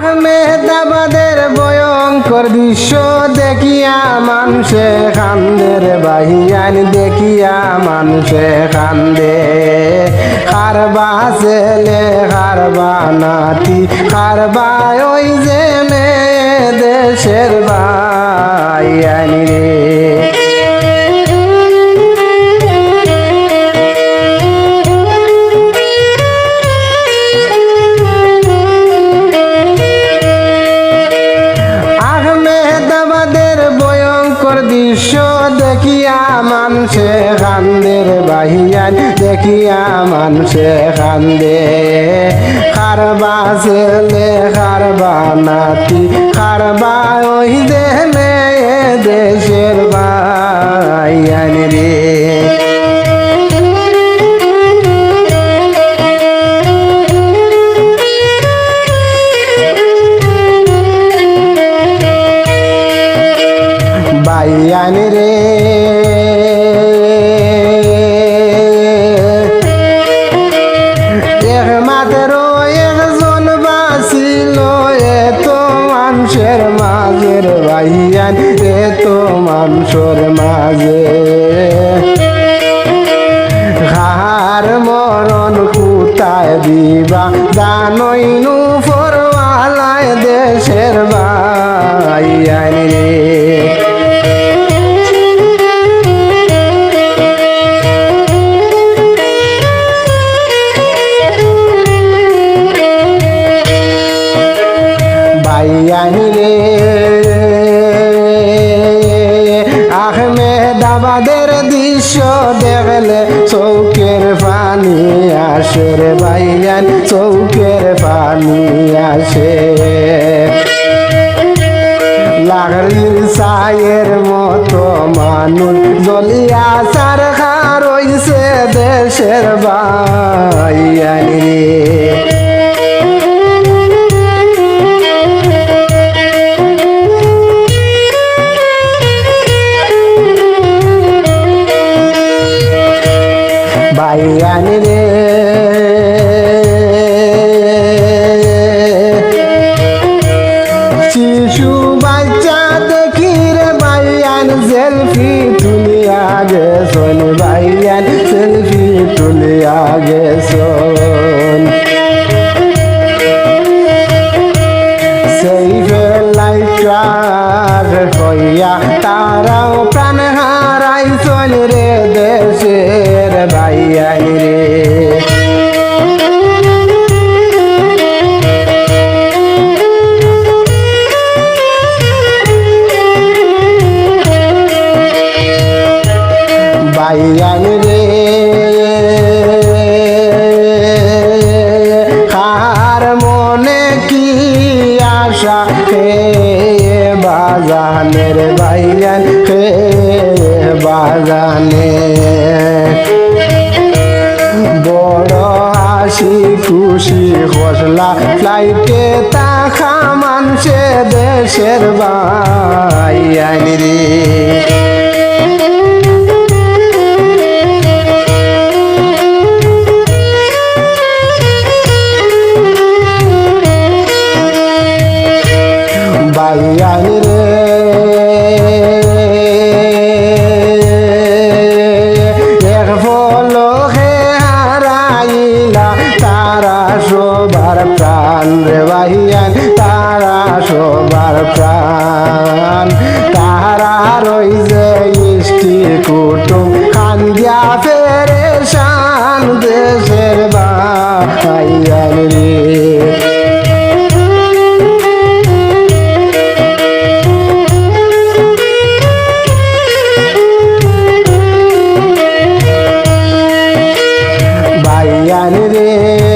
আহমেদাবাদের ভয়ঙ্কর দৃশ্য দেখিয়া মানুষে কান্দের বাহিয়ান দেখিয়া মানুষে কান্দে কারবা ছেলে কারবা নাতি কারবা ওই যে মেয়ে দেশের বাহিয়ান রে দৃশ্য দেখিয়া মানুষে কান্দের বাহিয়ান দেখিয়া মানুষে কান্দে কারবা ছেলে কারবা নাতি কারবা ওই যে মেয়ে দেশের বাহিয়ান রে বাহিয়ান রে একমাত্র একজন বাঁচিল এত মানুষের মাঝের বাহিয়ান এত মানুষের মাঝে হার মরণ কোথায় দিবা জানই নু ফরওয়ালায় দেশের বাহিয়ান রে বাহিয়ান রে আহমেদাবাদের দৃশ্য দেখলে চৌকের পানি আসে রে বাহিয়ান চৌকের পানি আসে লাকড়ির ছায়ের মতো মানুষ জ্বলিয়া চারখা রইছে দেশের বাহিয়ান রে বাহিয়ান রে শিশু বাচ্চা দেখি রে বাহিয়ান সেলফি তুলিয়া গেছন বাহিয়ান সেলফি তুলিয়া গেছন সেই লাইটার হইয়া তারাও প্রাণ হারাইছন রে দেশের বাহিয়ান রে বাহিয়ান রে কার মনে কি আশা হে বাজানের বাহিয়ান হে বাজানে বড় হাসি খুশি হসলা ফ্লাইটে তাখা মানুষে দেশের বাহিয়ান রে বাহিয়ান রে এক পলকে হারাইলা তারা সবার প্রাণ রে বাহিয়ান তারা সবার প্রাণ তারা রই যে ইষ্টি কুটুম কান্দিয়া পেরেশান দেশের বাহিয়ান রে বাহিয়ান রে